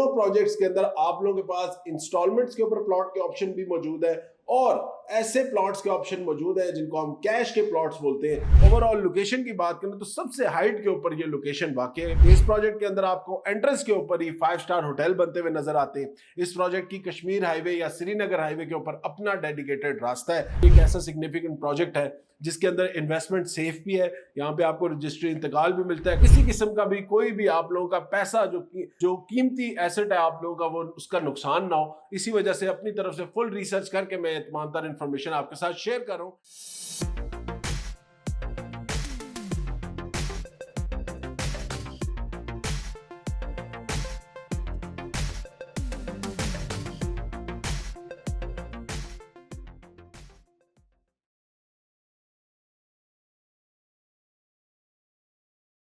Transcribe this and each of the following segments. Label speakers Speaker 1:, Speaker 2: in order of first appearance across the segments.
Speaker 1: दोनों प्रोजेक्ट्स के अंदर आप लोगों के पास इंस्टॉलमेंट्स के ऊपर प्लॉट के ऑप्शन भी मौजूद है और ऐसे प्लॉट्स के ऑप्शन मौजूद है जिनको हम कैश के प्लॉट्स बोलते हैं। ओवरऑल लोकेशन की बात करें तो सबसे हाइट के ऊपर ये लोकेशन वाकई है। इस प्रोजेक्ट के अंदर आपको एंट्रेंस के ऊपर ही 5 स्टार होटल बनते हुए नजर आते हैं। इस प्रोजेक्ट की कश्मीर हाईवे या श्रीनगर हाईवे के ऊपर अपना डेडिकेटेड रास्ता है। एक ऐसा सिग्निफिकेंट प्रोजेक्ट है जिसके अंदर इन्वेस्टमेंट सेफ भी है। यहाँ पे आपको रजिस्ट्री इंतकाल भी मिलता है। किसी किस्म का भी कोई भी आप लोगों का पैसा जो कीमती एसेट है आप लोगों का वो उसका नुकसान ना हो। इसी वजह से अपनी तरफ से फुल रिसर्च करके मैं ईमानदार इंफॉर्मेशन आपके साथ शेयर कर रहा हूँ।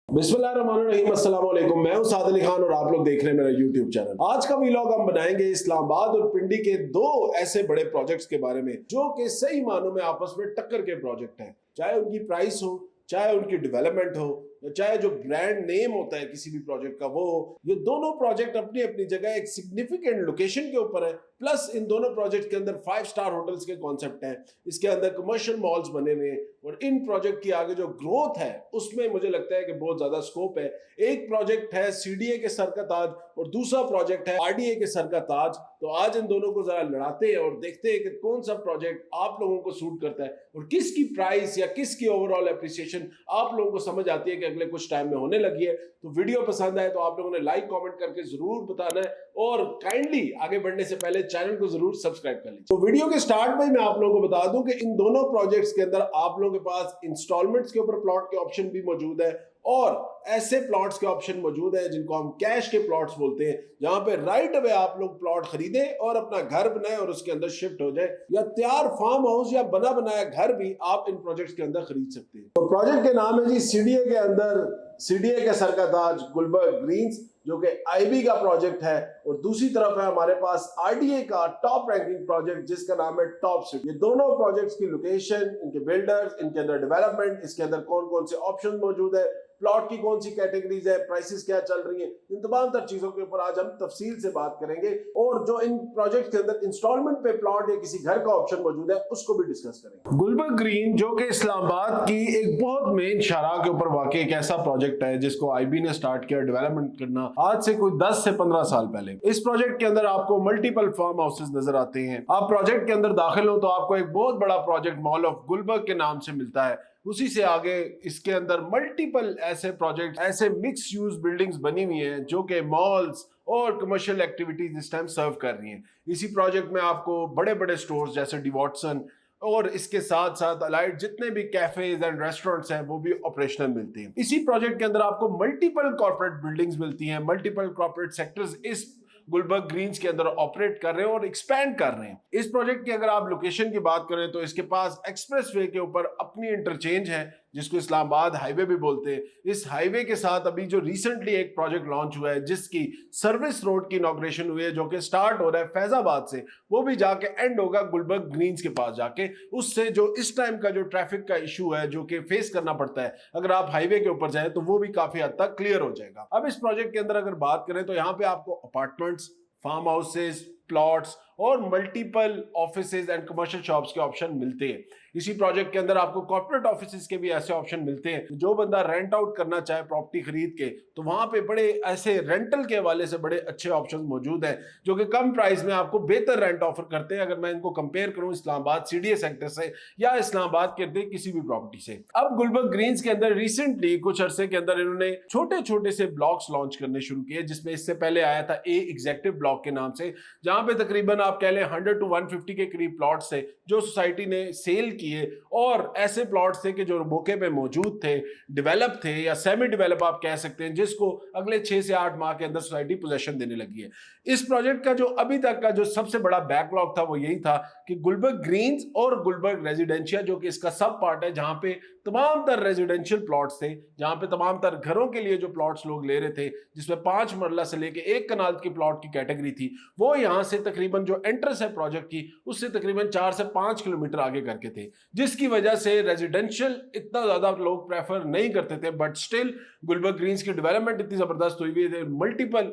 Speaker 1: बिस्मिल्लाहिर्रहमानिर्रहीम, अस्सलाम वालेकुम। मैं हूं साद अली खान और आप लोग देख रहे हैं मेरा यूट्यूब चैनल। आज का व्लॉग हम बनाएंगे इस्लामाबाद और पिंडी के दो ऐसे बड़े प्रोजेक्ट्स के बारे में जो कि सही मानों में आपस में टक्कर के प्रोजेक्ट हैं। चाहे उनकी प्राइस हो, चाहे उनकी डेवलपमेंट हो, चाहे जो ब्रांड नेम होता है किसी भी प्रोजेक्ट का वो हो। ये दोनों प्रोजेक्ट अपनी अपनी जगह एक सिग्निफिकेंट लोकेशन के ऊपर है। प्लस इन दोनों प्रोजेक्ट के अंदर 5 स्टार होटल्स के कॉन्सेप्ट हैं। इसके अंदर कमर्शियल मॉल्स बने हुए हैं और इन प्रोजेक्ट की आगे जो ग्रोथ है उसमें मुझे लगता है कि बहुत ज्यादा स्कोप है। एक प्रोजेक्ट है सीडीए के सर का ताज और दूसरा प्रोजेक्ट है आरडीए के सर का ताज। तो आज इन दोनों को जरा लड़ाते हैं और देखते हैं कि कौन सा प्रोजेक्ट आप लोगों को सूट करता है और किसकी प्राइस या किसकी ओवरऑल एप्रिसिएशन आप लोगों को समझ आती है कि अगले कुछ टाइम में होने लगी है। तो वीडियो पसंद आए तो आप लोगों ने लाइक कमेंट करके जरूर बताना है और काइंडली आगे बढ़ने से पहले चैनल को जरूर सब्सक्राइब कर लीजिए। तो वीडियो के स्टार्ट में मैं आप लोगों को बता दूं कि इन दोनों प्रोजेक्ट्स के अंदर आप लोगों के पास इंस्टॉलमेंट्स के ऊपर प्लॉट के ऑप्शन भी मौजूद है और ऐसे प्लॉट्स के ऑप्शन मौजूद है जिनको हम कैश के प्लॉट्स बोलते हैं, जहां पे राइट अवे आप लोग प्लॉट खरीदें और अपना घर बनाएं और उसके अंदर शिफ्ट हो जाए, या तैयार फार्म हाउस या बना बनाया घर भी आप इन प्रोजेक्ट्स के अंदर खरीद सकते हैं। तो प्रोजेक्ट के नाम है जी सीडीए के अंदर सीडीए के सर का ताज गुलबर्ग ग्रीन्स, जो कि आईबी का प्रोजेक्ट है, और दूसरी तरफ है हमारे पास आरडीए का टॉप रैंकिंग प्रोजेक्ट जिसका नाम है टॉप सिटी। ये दोनों प्रोजेक्ट्स की लोकेशन, इनके बिल्डर्स, इनके अंदर डेवलपमेंट, इसके अंदर कौन कौन से ऑप्शन मौजूद है, प्लॉट की कौन सी कैटेगरीज है, प्राइसेस क्या चल रही हैं, इन तमाम तर चीजों के ऊपर आज हम तफसील से बात करेंगे। और जो इन प्रोजेक्ट के अंदर इंस्टॉलमेंट पे प्लॉट या किसी घर का ऑप्शन मौजूद है उसको भी डिस्कस करेंगे। गुलबर्ग ग्रीन जो कि इस्लामाबाद की एक बहुत मेन शाहराह के ऊपर वाकई एक ऐसा प्रोजेक्ट है जिसको आईबी ने स्टार्ट किया डेवलपमेंट करना आज से कोई 10 से 15 साल पहले। इस प्रोजेक्ट के अंदर आपको मल्टीपल फार्म हाउसेस नजर आते हैं। आप प्रोजेक्ट के अंदर दाखिल हो तो आपको एक बहुत बड़ा प्रोजेक्ट मॉल ऑफ गुलबर्ग के नाम से मिलता है। उसी से आगे इसके अंदर मल्टीपल ऐसे प्रोजेक्ट, ऐसे मिक्स यूज बिल्डिंग्स बनी हुई हैं जो कि मॉल्स और कमर्शियल एक्टिविटीज इस टाइम सर्व कर रही हैं। इसी प्रोजेक्ट में आपको बड़े बड़े स्टोर्स जैसे डिवॉटसन और इसके साथ साथ अलाइड जितने भी कैफेज एंड रेस्टोरेंट्स हैं वो भी ऑपरेशनल मिलते हैं। इसी प्रोजेक्ट के अंदर आपको मल्टीपल कॉर्पोरेट बिल्डिंग्स मिलती हैं। मल्टीपल कॉर्पोरेट सेक्टर्स इस गुलबर्ग ग्रीन्स के अंदर ऑपरेट कर रहे हैं और एक्सपैंड कर रहे हैं। इस प्रोजेक्ट की अगर आप लोकेशन की बात करें तो इसके पास एक्सप्रेसवे के ऊपर अपनी इंटरचेंज है जिसको इस्लामाबाद हाईवे भी बोलते हैं। इस हाईवे के साथ अभी जो रिसेंटली एक प्रोजेक्ट लॉन्च हुआ है जिसकी सर्विस रोड की इनॉग्रेशन हुई है, जो कि स्टार्ट हो रहा है फैजाबाद से, वो भी जाके एंड होगा गुलबर्ग ग्रीन्स के पास जाके। उससे जो इस टाइम का जो ट्रैफिक का इशू है जो कि फेस करना पड़ता है अगर आप हाईवे के ऊपर जाए तो वो भी काफी हद तक क्लियर हो जाएगा। अब इस प्रोजेक्ट के अंदर अगर बात करें तो यहाँ पे आपको अपार्टमेंट्स, फार्म हाउसेस, प्लॉट्स और multiple offices and commercial shops के ऑप्शन मिलते हैं। इसी प्रोजेक्ट के अंदर आपको कॉर्पोरेट ऑफिसेज के भी ऐसे ऑप्शन मिलते हैं। जो बंदा रेंट आउट करना चाहे प्रॉपर्टी खरीद के तो वहां पे बड़े ऐसे रेंटल के हवाले से बड़े अच्छे ऑप्शन मौजूद हैं जो कि कम प्राइस में आपको बेहतर रेंट ऑफर करते हैं। अगर मैं इनको कंपेयर करूं इस्लामाबाद सीडीए सेक्टर से या इस्लामाबाद के अंदर किसी भी प्रॉपर्टी से। अब गुलबर्ग ग्रीन्स के अंदर रिसेंटली कुछ अरसे के अंदर इन्होंने छोटे छोटे से ब्लॉक्स लॉन्च करने शुरू किए, जिसमें इससे पहले आया था ए एग्जेक्टिव ब्लॉक के नाम से, जहां पे तकरीबन आप कह लें 100 to 150 के करीब प्लॉट्स थे जो सोसाइटी ने सेल किए और ऐसे प्लॉट्स थे कि जो मौके पे मौजूद थे, डेवलप थे या सेमी डेवलप आप कह सकते हैं, जिसको अगले 6 से 8 माह के अंदर सोसाइटी पोजेशन देने लगी है। इस प्रोजेक्ट का जो अभी तक का जो सबसे बड़ा बैकलॉग था वो यही था कि गुलबर्ग ग्रीन्स और गुलबर्ग रेजिडेंशिया जो कि इसका सब पार्ट है, जहां पे तमाम तर रेजिडेंशियल प्लॉट्स थे, जहां पे तमाम तर घरों के लिए जो प्लॉट्स लोग ले रहे थे, जिसमें 5 मरला से लेके 1 कनाल की प्लॉट की कैटेगरी थी, वो यहां से तकरीबन जो एंट्रेंस है प्रोजेक्ट की उससे तकरीबन 4 से 5 किलोमीटर आगे करके थे, जिसकी वजह से रेजिडेंशियल इतना ज्यादा लोग प्रेफर नहीं करते थे। बट स्टिल गुलबर्ग ग्रीन्स की डेवलपमेंट इतनी जबरदस्त हुई है, मल्टीपल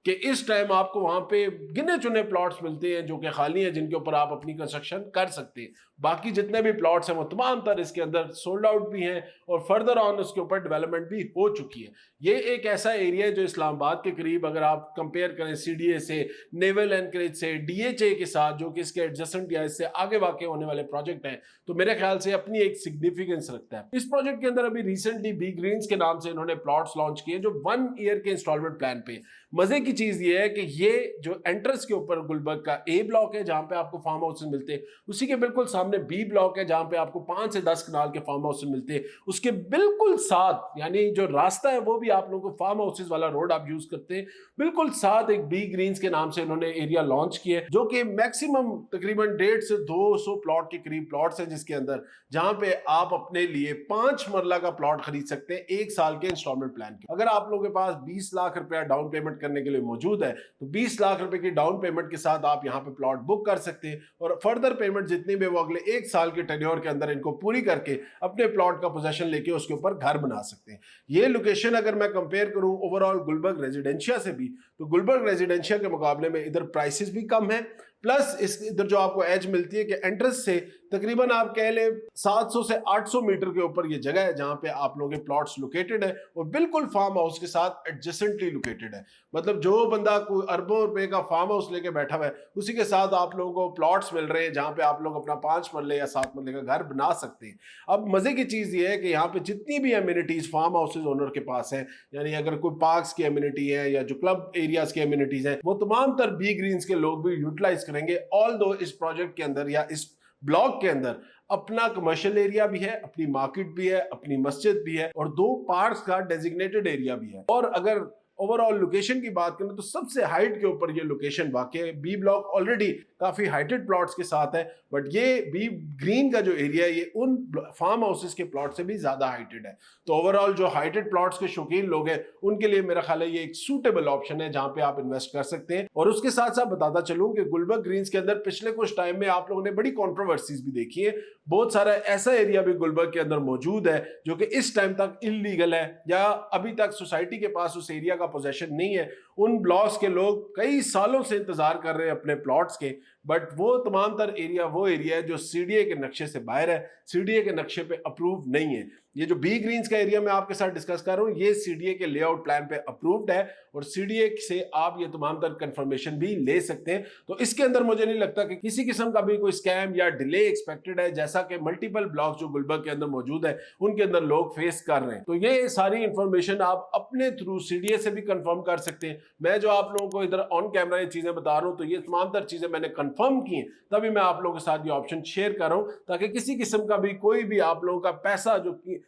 Speaker 1: कि इस टाइम आपको वहां पे गिने चुने प्लॉट्स मिलते हैं जो कि खाली हैं, जिनके ऊपर आप अपनी कंस्ट्रक्शन कर सकते हैं। बाकी जितने भी प्लॉट्स हैं वो तमाम तर इसके अंदर सोल्ड आउट भी हैं और फर्दर ऑन उसके ऊपर डेवलपमेंट भी हो चुकी है। ये एक ऐसा एरिया है जो इस्लामाबाद के करीब, अगर आप कंपेयर करें सीडीए से, नेवल एनकरेज से, डीएचए के साथ, जो कि इसके एडजेसेंट या इससे आगे वाक़ होने वाले प्रोजेक्ट हैं, तो मेरे ख्याल से अपनी एक सिग्निफिकेंस रखता है। इस प्रोजेक्ट के अंदर अभी रिसेंटली बी ग्रीन्स के नाम से इन्होंने प्लॉट्स लॉन्च किए जो 1 ईयर के इंस्टॉलमेंट प्लान पे। मजे की चीज ये है कि ये जो एंट्रेंस के ऊपर गुलबर्ग का ए ब्लॉक है जहां पे आपको फार्म हाउस मिलते हैं, उसी के बिल्कुल सामने बी ब्लॉक है जहां पे आपको 5 से 10 कनाल के फार्म हाउस मिलते हैं। उसके बिल्कुल साथ, यानी जो रास्ता है वो भी आप लोगों को फार्म हाउसेज वाला रोड आप यूज करते हैं, बिल्कुल साथ एक बी ग्रीन्स के नाम से इन्होंने एरिया लॉन्च किया है, जो कि मैक्सिमम तकरीबन 150 से 200 प्लॉट के करीब प्लॉट्स हैं, जिसके अंदर जहां पे आप अपने लिए 5 मरला का प्लॉट खरीद सकते हैं 1 साल के इंस्टॉलमेंट प्लान के। अगर आप लोगों के पास 20 लाख रुपया डाउन पेमेंट करने के लिए मौजूद है तो 20 लाख रुपए की डाउन पेमेंट के साथ आप यहां पे प्लॉट बुक कर सकते हैं और फर्दर पेमेंट जितनी भी वो अगले 1 साल के टेन्योर के अंदर इनको पूरी करके अपने प्लॉट का पोजेशन लेके उसके ऊपर घर बना सकते हैं। ये लोकेशन अगर मैं कंपेयर करूं ओवरऑल गुलबर्ग रेजिडेंशिया से भी, तो गुलबर्ग रेजिडेंशिया के मुकाबले में इधर प्राइसेस भी कम है, प्लस इस इधर जो आपको एज मिलती है कि एंट्रेंस से तकरीबन आप कह लें 700 से 800 मीटर के ऊपर ये जगह है जहां पे आप लोगों के प्लॉट्स लोकेटेड है और बिल्कुल फार्म हाउस के साथ एडजेसेंटली लोकेटेड है। मतलब जो बंदा कोई अरबों रुपए का फार्म हाउस लेके बैठा हुआ है, उसी के साथ आप लोगों को प्लॉट्स मिल रहे हैं जहां पे आप लोग अपना 5 मरले या 7 मरले का घर बना सकते हैं। अब मजे की चीज ये है कि यहाँ पे जितनी भी एमिनिटीज फार्म हाउसेज ओनर के पास है, यानी अगर कोई पार्क्स की एमिनिटी है या जो क्लब एरियाज की एमिनिटीज है, वो तमाम तर बी ग्रीन्स के लोग भी यूटिलाइज करेंगे। ऑल दो इस प्रोजेक्ट के अंदर या इस ब्लॉक के अंदर अपना कमर्शियल एरिया भी है, अपनी मार्केट भी है, अपनी मस्जिद भी है और 2 पार्क्स का डेजिग्नेटेड एरिया भी है। और अगर ओवरऑल लोकेशन की बात करें तो सबसे हाइट के ऊपर ये लोकेशन वाकई है। बी ब्लॉक ऑलरेडी काफी हाइटेड प्लॉट्स के साथ है, बट ये बी ग्रीन का जो एरिया है ये उन फार्म हाउसेस के प्लॉट से भी ज्यादा हाइटेड है। तो ओवरऑल जो हाइटेड प्लॉट्स के शौकीन लोग हैं उनके लिए मेरा ख्याल है ये एक सूटेबल ऑप्शन है जहां पे आप इन्वेस्ट कर सकते हैं। और उसके साथ साथ बताता चलूं कि गुलबर्ग ग्रीन्स के अंदर पिछले कुछ टाइम में आप लोगों ने बड़ी कॉन्ट्रोवर्सीज भी देखी है। बहुत सारा ऐसा एरिया भी गुलबर्ग के अंदर मौजूद है जो कि इस टाइम तक इलीगल है या अभी तक सोसाइटी के पास उस एरिया का पोजेशन नहीं है। उन ब्लॉक्स के लोग कई सालों से इंतजार कर रहे हैं अपने प्लॉट्स के, बट वो तमाम तर एरिया वो एरिया है जो सीडीए के नक्शे से बाहर है, सीडीए के नक्शे पे अप्रूव नहीं है। ये जो बी ग्रीन्स का एरिया मैं आपके साथ डिस्कस कर रहा हूं ये सीडीए के लेआउट प्लान पे अप्रूव्ड है और सीडीए से आप ये तमाम तर कंफर्मेशन भी ले सकते हैं। तो इसके अंदर मुझे नहीं लगता कि किसी किस्म का भी कोई स्कैम या डिले एक्सपेक्टेड है, जैसा कि मल्टीपल ब्लॉक जो गुलबर्ग के अंदर मौजूद है उनके अंदर लोग फेस कर रहे हैं। तो ये सारी इंफॉर्मेशन आप अपने थ्रू सीडीए से भी कंफर्म कर सकते हैं। मैं जो आप लोगों को इधर ऑन कैमरा ये चीजें बता रहा हूं तो ये तमाम तर चीजें मैंने कंफर्म की हैं, तभी मैं आप लोगों के साथ ये ऑप्शन शेयर कर रहा हूं ताकि किसी किस्म का भी कोई भी आप लोगों का पैसा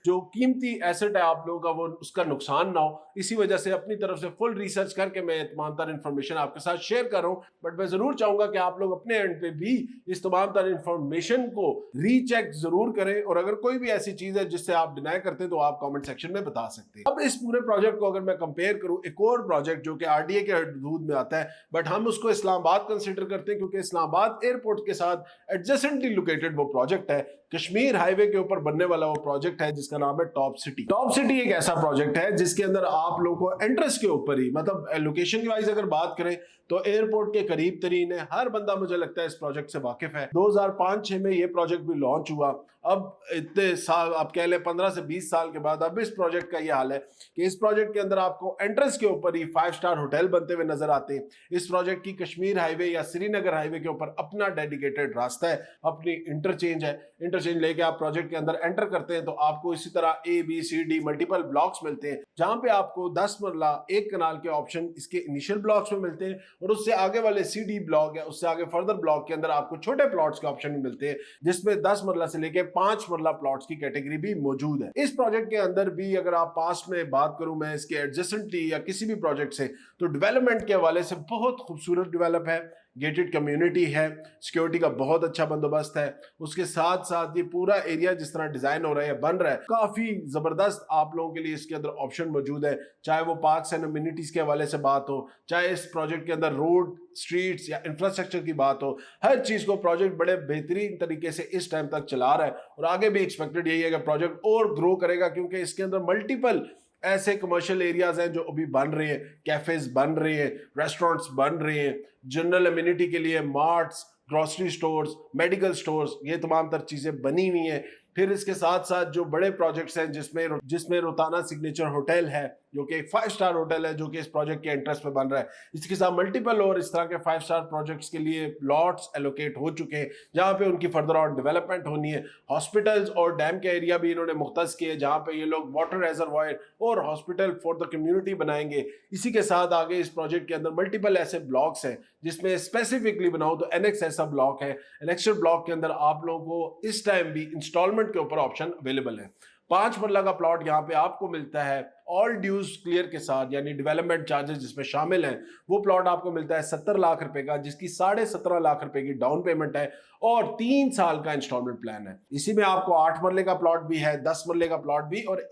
Speaker 1: जो कीमती एसेट है आप लोगों का वो उसका नुकसान ना हो। इसी वजह से अपनी तरफ से फुल रिसर्च करके मैं तमाम तर इंफॉर्मेशन आपके साथ शेयर कर रहा हूं, बट मैं जरूर चाहूंगा कि आप लोग अपने एंड पे भी इस तमाम तर इंफॉर्मेशन को रीचेक जरूर करें और अगर कोई भी ऐसी चीज है जिससे आप डिनाई करते हैं तो आप कमेंट सेक्शन में बता सकते हैं। अब इस पूरे प्रोजेक्ट को अगर मैं कंपेयर करूं एक और प्रोजेक्ट जो कि आरडीए के हदूद में आता है, बट हम उसको इस्लामाबाद कंसिडर करते हैं क्योंकि इस्लामाबाद एयरपोर्ट के साथ एडजेसेंटली लोकेटेड वो प्रोजेक्ट है। कश्मीर हाईवे के ऊपर बनने वाला वो प्रोजेक्ट है जिसका नाम है टॉप सिटी। टॉप सिटी एक ऐसा प्रोजेक्ट है जिसके अंदर आप लोगों को एंट्रेंस के ऊपर ही, मतलब लोकेशन की वाइज अगर बात करें तो एयरपोर्ट के करीब तरीन है। हर बंदा मुझे लगता है इस प्रोजेक्ट से वाकिफ है। 2005-6 में ये प्रोजेक्ट भी लॉन्च हुआ। अब इतने साल, आप कह लें 15 से 20 साल के बाद अब इस प्रोजेक्ट का ये हाल है कि इस प्रोजेक्ट के अंदर आपको एंट्रेंस के ऊपर ही 5 स्टार होटल बनते हुए नजर आते हैं। इस प्रोजेक्ट की कश्मीर हाईवे या श्रीनगर हाईवे के ऊपर अपना डेडिकेटेड रास्ता है, अपनी इंटरचेंज है। इंटरचेंज लेके आप प्रोजेक्ट के अंदर एंटर करते हैं तो आपको इसी तरह ABCD मल्टीपल ब्लॉक्स मिलते हैं जहां पे आपको 10 मरला 1 कनाल के ऑप्शन इसके इनिशियल ब्लॉक्स में मिलते हैं और उससे आगे वाले CD ब्लॉक है उससे आगे फर्दर ब्लॉक के अंदर आपको छोटे प्लॉट्स के ऑप्शन भी मिलते हैं जिसमें 10 मरला से लेके 5 मरला प्लॉट्स की कैटेगरी भी मौजूद है। इस प्रोजेक्ट के अंदर भी अगर आप पास में बात करूं मैं इसके एडजेसेंटली या किसी भी प्रोजेक्ट से, तो डेवलपमेंट के हवाले से बहुत खूबसूरत डेवलप है। गेटेड कम्युनिटी है, सिक्योरिटी का बहुत अच्छा बंदोबस्त है। उसके साथ साथ ये पूरा एरिया जिस तरह डिजाइन हो रहा है या बन रहा है काफी जबरदस्त आप लोगों के लिए इसके अंदर ऑप्शन मौजूद है, चाहे वो पार्क्स एंड अम्यूनिटीज के हवाले से बात हो, चाहे इस प्रोजेक्ट के अंदर रोड स्ट्रीट्स या इंफ्रास्ट्रक्चर की बात हो। हर चीज को प्रोजेक्ट बड़े बेहतरीन तरीके से इस टाइम तक चला रहा है और आगे भी एक्सपेक्टेड यही है कि प्रोजेक्ट और ग्रो करेगा क्योंकि इसके अंदर मल्टीपल ऐसे कमर्शियल एरियाज हैं जो अभी बन रहे हैं, कैफेज बन रहे हैं, रेस्टोरेंट्स बन रहे हैं, जनरल अम्यूनिटी के लिए marts, grocery stores, medical stores, ये तमाम तर चीजें बनी हुई हैं। फिर इसके साथ साथ जो बड़े प्रोजेक्ट्स हैं जिसमें रोताना सिग्नेचर होटल है जो कि एक 5 स्टार होटल है जो कि इस प्रोजेक्ट के इंटरेस्ट पे बन रहा है। इसके साथ मल्टीपल और इस तरह के 5 स्टार प्रोजेक्ट्स के लिए प्लॉट्स एलोकेट हो चुके हैं जहां पे उनकी फर्दर और डेवलपमेंट होनी है। हॉस्पिटल्स और डैम के एरिया भी इन्होंने मुख्तस किए जहां पे ये लोग वाटर रिजर्वायर और हॉस्पिटल फॉर द कम्युनिटी बनाएंगे। इसी के साथ आगे इस प्रोजेक्ट के अंदर मल्टीपल ऐसे ब्लॉक्स हैं जिसमें स्पेसिफिकली बनाऊं तो एनेक्स ऐसा ब्लॉक है। एनेक्सर ब्लॉक के अंदर आप लोगों को इस टाइम भी इंस्टॉलमेंट के ऊपर ऑप्शन अवेलेबल है। 5 मरला का प्लॉट यहाँ पे आपको मिलता है ऑल ड्यूज क्लियर के साथ, यानी डेवलपमेंट चार्जेस जिसमें शामिल हैं। वो प्लॉट आपको मिलता है 70 लाख रुपए का, जिसकी 17.5 लाख रुपए की डाउन पेमेंट है और 3 साल का इंस्टॉलमेंट प्लान है। इसी में आपको 8 मरले का प्लॉट भी है, 10 मरले का प्लॉट भी और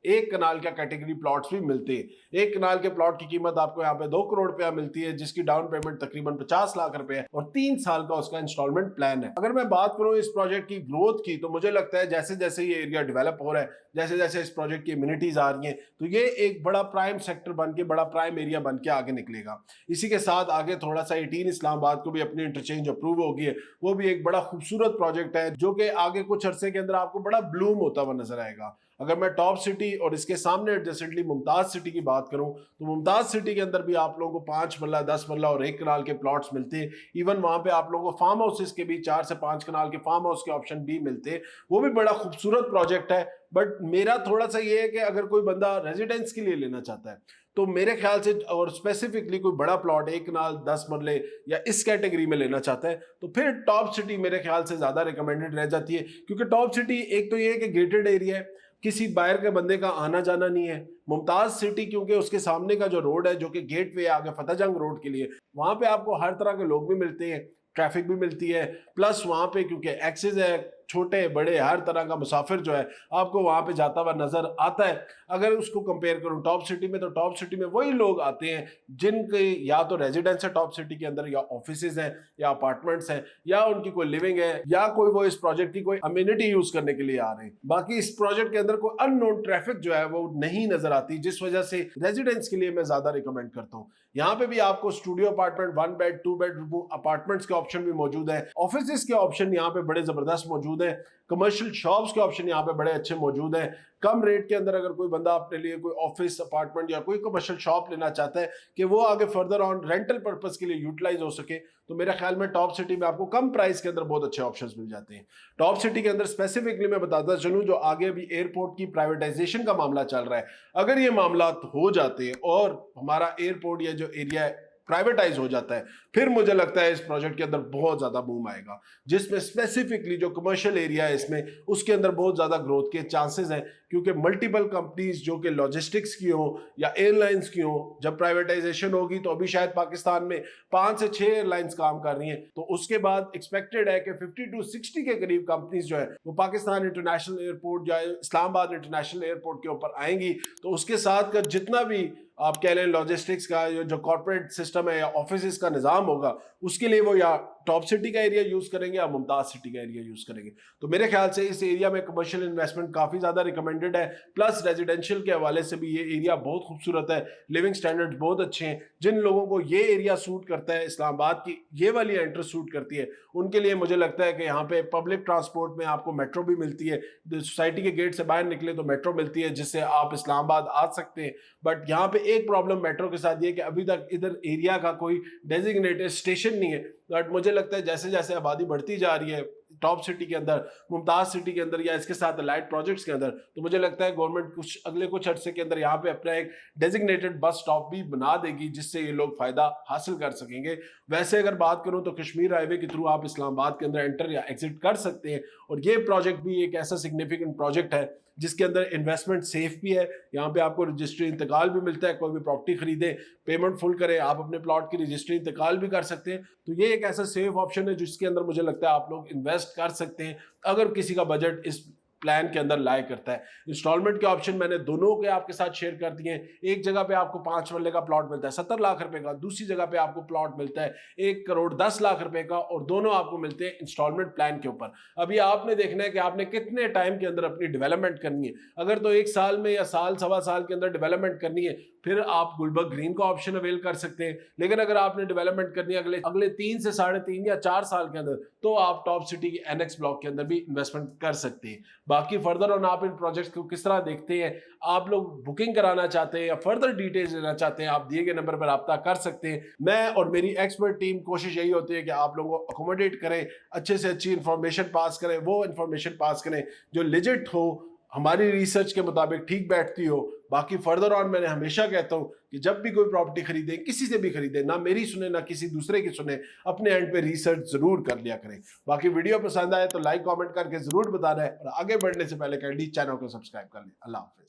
Speaker 1: एक कनाल का कैटेगरी प्लॉट्स भी मिलते हैं। एक कनाल के प्लॉट की कीमत आपको यहाँ पे 2 करोड़ रुपया मिलती है, जिसकी डाउन पेमेंट तकरीबन 50 लाख रुपए है और 3 साल का उसका इंस्टॉलमेंट प्लान है। अगर मैं बात करूं इस प्रोजेक्ट की ग्रोथ की, तो मुझे लगता है जैसे जैसे ये एरिया डेवलप हो रहा है, जैसे जैसे इस प्रोजेक्ट की इम्यूनिटीज आ रही हैं, तो ये एक बड़ा प्राइम सेक्टर बन के, बड़ा प्राइम एरिया बन के आगे निकलेगा। इसी के साथ आगे थोड़ा सा 18 इस्लामाबाद को भी अपनी इंटरचेंज अप्रूव होगी है। वो भी एक बड़ा खूबसूरत प्रोजेक्ट है जो कि आगे कुछ अरसे के अंदर आपको बड़ा ब्लूम होता हुआ नजर आएगा। अगर मैं टॉप सिटी और इसके सामने एडजेसेंटली मुमताज सिटी की बात करूं, तो मुमताज सिटी के अंदर भी आप लोगों को 5 मरला, 10 मरला और 1 कनाल के प्लॉट्स मिलते हैं। इवन वहां पे आप लोगों को फार्म हाउसेस के भी 4 से 5 कनाल के फार्म हाउस के ऑप्शन भी मिलते हैं। वो भी बड़ा खूबसूरत प्रोजेक्ट है। बट मेरा थोड़ा सा ये है कि अगर कोई बंदा रेजिडेंस के लिए लेना चाहता है तो मेरे ख्याल से, और स्पेसिफिकली कोई बड़ा प्लॉट 1 कनाल 10 मरले या इस कैटेगरी में लेना चाहता है, तो फिर टॉप सिटी मेरे ख्याल से ज्यादा रिकमेंडेड रह जाती है। क्योंकि टॉप सिटी एक तो ये है कि गेटेड एरिया है, किसी बाहर के बंदे का आना जाना नहीं है। मुमताज सिटी क्योंकि उसके सामने का जो रोड है जो कि गेटवे आगे फतेह जंग रोड के लिए, वहां पे आपको हर तरह के लोग भी मिलते हैं, ट्रैफिक भी मिलती है, प्लस वहां पे क्योंकि एक्सेस है, छोटे बड़े हर तरह का मुसाफिर जो है आपको वहां पे जाता हुआ नजर आता है। अगर उसको कंपेयर करूं टॉप सिटी में, तो टॉप सिटी में वही लोग आते हैं जिनके या तो रेजिडेंस है टॉप सिटी के अंदर, या ऑफिसेज हैं, या अपार्टमेंट्स हैं, या उनकी कोई लिविंग है, या कोई वो इस प्रोजेक्ट की कोई अम्यूनिटी यूज करने के लिए आ रहे हैं। बाकी इस प्रोजेक्ट के अंदर कोई अननोन ट्रैफिक जो है वो नहीं नजर आती, जिस वजह से रेजिडेंस के लिए मैं ज्यादा रिकमेंड करता हूँ। यहाँ पे भी आपको studio apartment, 1 bed 2 bed apartments के ऑप्शन भी मौजूद है, ऑफिस के ऑप्शन यहाँ पे बड़े जबरदस्त मौजूद है, कमर्शियल शॉप्स के ऑप्शन यहाँ पे बड़े अच्छे मौजूद हैं। कम रेट के अंदर अगर कोई बंदा अपने लिए कोई ऑफिस, अपार्टमेंट या कोई कमर्शियल शॉप लेना चाहता है कि वो आगे फर्दर ऑन रेंटल पर्पस के लिए यूटिलाइज हो सके, तो मेरे ख्याल में टॉप सिटी में आपको कम प्राइस के अंदर बहुत अच्छे ऑप्शंस मिल जाते हैं। टॉप सिटी के अंदर स्पेसिफिकली मैं बताता चलूं, जो आगे अभी एयरपोर्ट की प्राइवेटाइजेशन का मामला चल रहा है, अगर ये मामला हो जाते हैं और हमारा एयरपोर्ट या जो एरिया है प्राइवेटाइज हो जाता है, फिर मुझे लगता है इस प्रोजेक्ट के अंदर बहुत ज्यादा बूम आएगा, जिसमें स्पेसिफिकली जो कमर्शियल एरिया है इसमें, उसके अंदर बहुत ज्यादा ग्रोथ के चांसेस हैं। क्योंकि मल्टीपल कंपनीज जो कि लॉजिस्टिक्स की हो या एयरलाइंस की हो, जब प्राइवेटाइजेशन होगी तो अभी शायद पाकिस्तान में 5 से 6 एयरलाइंस काम कर रही हैं, तो उसके बाद एक्सपेक्टेड है कि 50 to 60 के करीब कंपनीज जो है वो पाकिस्तान इंटरनेशनल एयरपोर्ट या इस्लामाबाद इंटरनेशनल एयरपोर्ट के ऊपर आएंगी। तो उसके साथ का जितना भी आप कह लें लॉजिस्टिक्स का जो कॉर्पोरेट सिस्टम है या ऑफिस का निजाम होगा, उसके लिए वो या टॉप सिटी का एरिया यूज करेंगे या मुमताज सिटी का एरिया यूज करेंगे। तो मेरे ख्याल से इस एरिया में कमर्शियल इन्वेस्टमेंट काफी ज्यादा रिकमेंडेड है। प्लस रेजिडेंशियल के हवाले से भी ये एरिया बहुत खूबसूरत है, लिविंग स्टैंडर्ड्स बहुत अच्छे हैं। जिन लोगों को ये एरिया सूट करता है, इस्लामाबाद की ये वाली एंट्रेंस सूट करती है, उनके लिए मुझे लगता है कि यहाँ पे पब्लिक ट्रांसपोर्ट में आपको मेट्रो भी मिलती है। सोसाइटी के गेट से बाहर निकले तो मेट्रो मिलती है, जिससे आप इस्लामाबाद आ सकते हैं। बट यहाँ पे एक प्रॉब्लम मेट्रो के साथ ये कि अभी तक इधर एरिया का कोई डेजिग्नेटेड स्टेशन नहीं है। बट मुझे लगता है जैसे जैसे आबादी बढ़ती जा रही है टॉप सिटी के अंदर, मुमताज सिटी के अंदर या इसके साथ लाइट प्रोजेक्ट्स के अंदर, तो मुझे लगता है गवर्नमेंट अगले कुछ अर्से के अंदर यहाँ पे अपना एक डेजिग्नेटेड बस स्टॉप भी बना देगी, जिससे ये लोग फायदा हासिल कर सकेंगे। वैसे अगर बात करूं तो कश्मीर हाईवे के थ्रू आप इस्लामाबाद के अंदर एंटर या एग्जिट कर सकते हैं, और ये प्रोजेक्ट भी एक ऐसा सिग्निफिकेंट प्रोजेक्ट है जिसके अंदर इन्वेस्टमेंट सेफ भी है। यहाँ पे आपको रजिस्ट्री इंतकाल भी मिलता है, कोई भी प्रॉपर्टी खरीदे, पेमेंट फुल करे, आप अपने प्लॉट की रजिस्ट्री इंतकाल भी कर सकते हैं। तो ये एक ऐसा सेफ ऑप्शन है जिसके अंदर मुझे लगता है आप लोग इन्वेस्ट कर सकते हैं, अगर किसी का बजट इस प्लान के अंदर लाया करता है। इंस्टॉलमेंट के ऑप्शन मैंने दोनों के आपके साथ शेयर कर दिए हैं। एक जगह पे आपको 5 मरले का प्लॉट मिलता है 70 लाख रुपए का, दूसरी जगह पे आपको प्लॉट मिलता है 1 करोड़ 10 लाख रुपए का, और दोनों आपको मिलते हैं इंस्टॉलमेंट प्लान के ऊपर। अभी आपने देखना है कि आपने कितने टाइम के अंदर अपनी डेवलपमेंट करनी है। अगर तो 1 साल में या साल सवा साल के अंदर डेवलपमेंट करनी है, फिर आप गुलबर्ग ग्रीन का ऑप्शन अवेल कर सकते हैं। लेकिन अगर आपने डेवलपमेंट करनी है अगले 3 से 3.5 या 4 साल के अंदर, तो आप टॉप सिटी की एनएक्स ब्लॉक के अंदर भी इन्वेस्टमेंट कर सकते हैं। बाकी फर्दर ऑन आप इन प्रोजेक्ट्स को किस तरह देखते हैं, आप लोग बुकिंग कराना चाहते हैं या फर्दर डिटेल्स लेना चाहते हैं, आप दिए गए नंबर पर रब्ता कर सकते हैं। मैं और मेरी एक्सपर्ट टीम कोशिश यही होती है कि आप लोगों को अकोमोडेट करें, अच्छे से अच्छी इंफॉर्मेशन पास करें, वो इंफॉर्मेशन पास करें जो लिजिट हो, हमारी रिसर्च के मुताबिक ठीक बैठती हो। बाकी फर्दर ऑन मैंने हमेशा कहता हूं कि जब भी कोई प्रॉपर्टी खरीदें, किसी से भी खरीदें, ना मेरी सुने ना किसी दूसरे की सुने, अपने एंड पे रिसर्च जरूर कर लिया करें। बाकी वीडियो पसंद आए तो लाइक कमेंट करके जरूर बताना है, और आगे बढ़ने से पहले कैंडी चैनल को सब्सक्राइब कर लें। अल्लाह हाफिज।